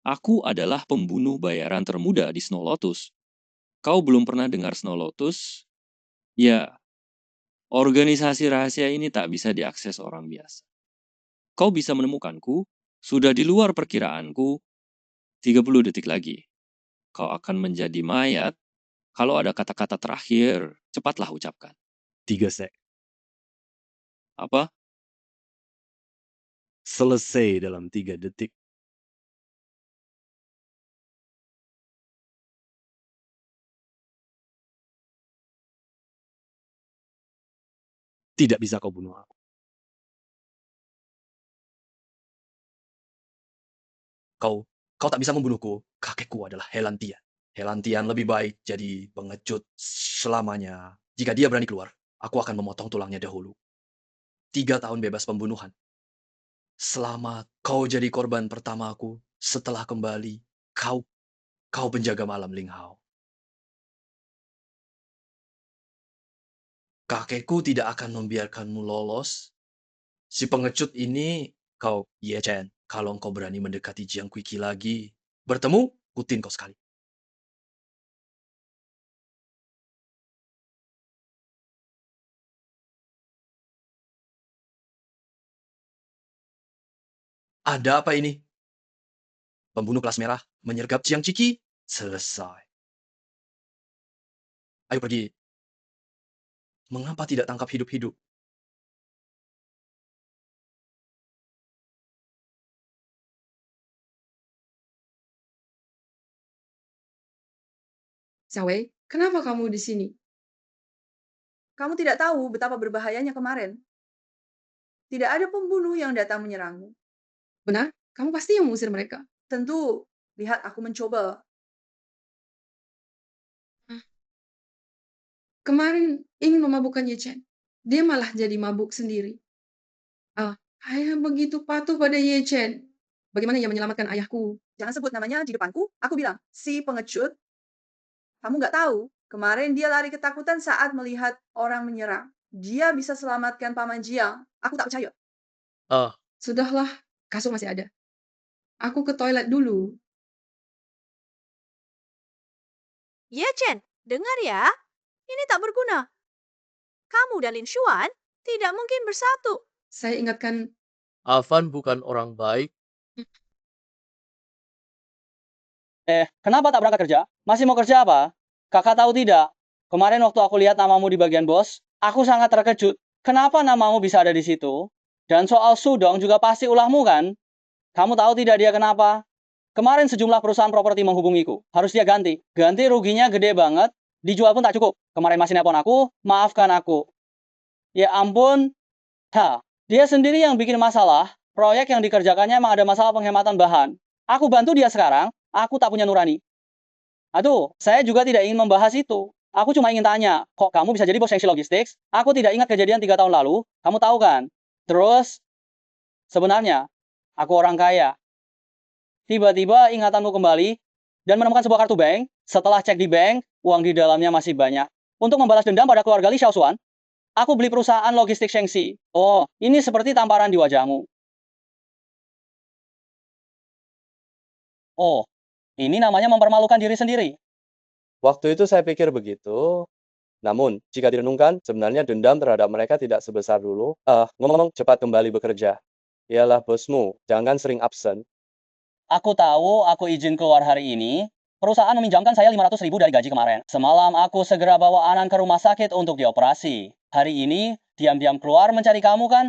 Aku adalah pembunuh bayaran termuda di Snow Lotus. Kau belum pernah dengar Snow Lotus? Ya, organisasi rahasia ini tak bisa diakses orang biasa. Kau bisa menemukanku, sudah di luar perkiraanku, 30 detik lagi. Kau akan menjadi mayat. Kalau ada kata-kata terakhir, cepatlah ucapkan. 3 sek. Apa? Selesai dalam 3 detik. Tidak bisa kau bunuh aku. Kau tak bisa membunuhku. Kakekku adalah Helantian. Helantian lebih baik jadi pengecut selamanya. Jika dia berani keluar, aku akan memotong tulangnya dahulu. 3 tahun bebas pembunuhan. Selama kau jadi korban pertamaku, setelah kembali, kau penjaga malam Ling Hao. Kakekku tidak akan membiarkanmu lolos. Si pengecut ini, Ye Chen, Kalau engkau berani mendekati Jiang Qiqi lagi, bertemu, kutin kau sekali. Ada apa ini? Pembunuh kelas merah menyergap Jiang Qiqi. Selesai. Ayo pergi. Mengapa tidak tangkap hidup-hidup? Xiaowei, kenapa kamu di sini? Kamu tidak tahu betapa berbahayanya kemarin. Tidak ada pembunuh yang datang menyerangmu. Benar? Kamu pasti yang mengusir mereka. Tentu, lihat aku mencoba. Kemarin ingin memabukkan Ye Chen. Dia malah jadi mabuk sendiri. Ayah begitu patuh pada Ye Chen. Bagaimana ia menyelamatkan ayahku? Jangan sebut namanya di depanku. Aku bilang, si pengecut. Kamu nggak tahu, kemarin dia lari ketakutan saat melihat orang menyerang. Dia bisa selamatkan Paman Jiang. Aku tak percaya. Sudahlah, kasur masih ada. Aku ke toilet dulu. Ye Chen, dengar ya. Ini tak berguna. Kamu dan Lin Xuan tidak mungkin bersatu. Saya ingatkan, Alvan bukan orang baik. Kenapa tak berangkat kerja? Masih mau kerja apa? Kakak tahu tidak? Kemarin waktu aku lihat namamu di bagian bos, aku sangat terkejut. Kenapa namamu bisa ada di situ? Dan soal Sudong juga pasti ulahmu kan? Kamu tahu tidak dia kenapa? Kemarin sejumlah perusahaan properti menghubungiku. Harus dia ganti. Ganti ruginya gede banget. Dijual pun tak cukup. Kemarin masih nelpon aku, maafkan aku. Ya ampun. Dia sendiri yang bikin masalah. Proyek yang dikerjakannya emang ada masalah penghematan bahan. Aku bantu dia sekarang, aku tak punya nurani. Aduh, saya juga tidak ingin membahas itu. Aku cuma ingin tanya, kok kamu bisa jadi bos seksi logistik? Aku tidak ingat kejadian 3 tahun lalu, kamu tahu kan? Terus, sebenarnya, aku orang kaya. Tiba-tiba ingatanmu kembali, dan menemukan sebuah kartu bank. Setelah cek di bank, uang di dalamnya masih banyak. Untuk membalas dendam pada keluarga Li Xiaoxuan, aku beli perusahaan logistik Shengxi. Oh, ini seperti tamparan di wajahmu. Oh, ini namanya mempermalukan diri sendiri. Waktu itu saya pikir begitu. Namun, jika direnungkan, sebenarnya dendam terhadap mereka tidak sebesar dulu. Ngomong-ngomong, cepat kembali bekerja. Ialah bosmu, jangan sering absen. Aku tahu aku izin keluar hari ini. Perusahaan meminjamkan saya 500.000 dari gaji kemarin. Semalam aku segera bawa Anan ke rumah sakit untuk dioperasi. Hari ini, diam-diam keluar mencari kamu kan?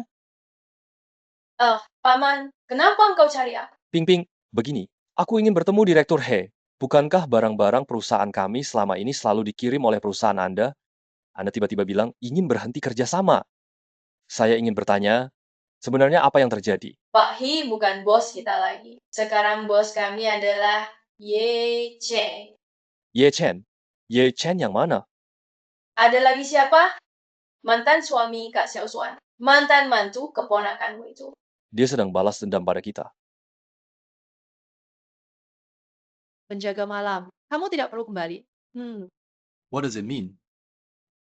Paman, kenapa engkau cari aku? Ping, begini. Aku ingin bertemu Direktur He. Bukankah barang-barang perusahaan kami selama ini selalu dikirim oleh perusahaan Anda? Anda tiba-tiba bilang ingin berhenti kerjasama. Saya ingin bertanya, sebenarnya apa yang terjadi? Pak He bukan bos kita lagi. Sekarang bos kami adalah Ye Chen. Ye Chen? Ye Chen yang mana? Ada lagi siapa? Mantan suami Kak Xiaoxuan. Mantan mantu keponakanmu itu. Dia sedang balas dendam pada kita. Penjaga malam, kamu tidak perlu kembali. What does it mean?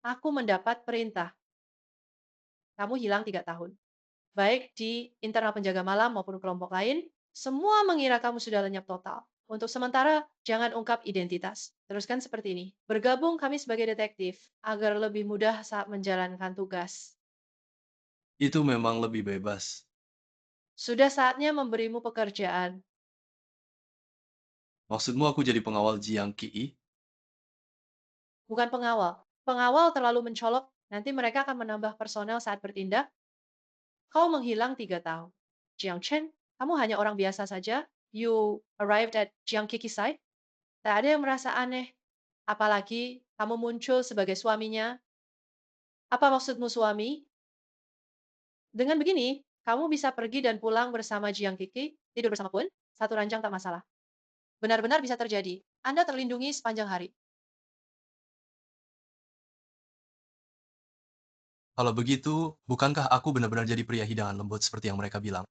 Aku mendapat perintah. Kamu hilang 3 tahun. Baik di internal penjaga malam maupun kelompok lain, semua mengira kamu sudah lenyap total. Untuk sementara, jangan ungkap identitas. Teruskan seperti ini. Bergabung kami sebagai detektif, agar lebih mudah saat menjalankan tugas. Itu memang lebih bebas. Sudah saatnya memberimu pekerjaan. Maksudmu aku jadi pengawal Jiang Qiqi? Bukan pengawal. Pengawal terlalu mencolok, nanti mereka akan menambah personel saat bertindak. Kau menghilang 3 tahun. Jiang Chen, kamu hanya orang biasa saja. You arrived at Jiang Qiqi site. Tak ada yang merasa aneh. Apalagi kamu muncul sebagai suaminya. Apa maksudmu suami? Dengan begini, kamu bisa pergi dan pulang bersama Jiang Qiqi, tidur bersama pun, satu ranjang tak masalah. Benar-benar bisa terjadi. Anda terlindungi sepanjang hari. Kalau begitu, bukankah aku benar-benar jadi pria hidangan lembut seperti yang mereka bilang?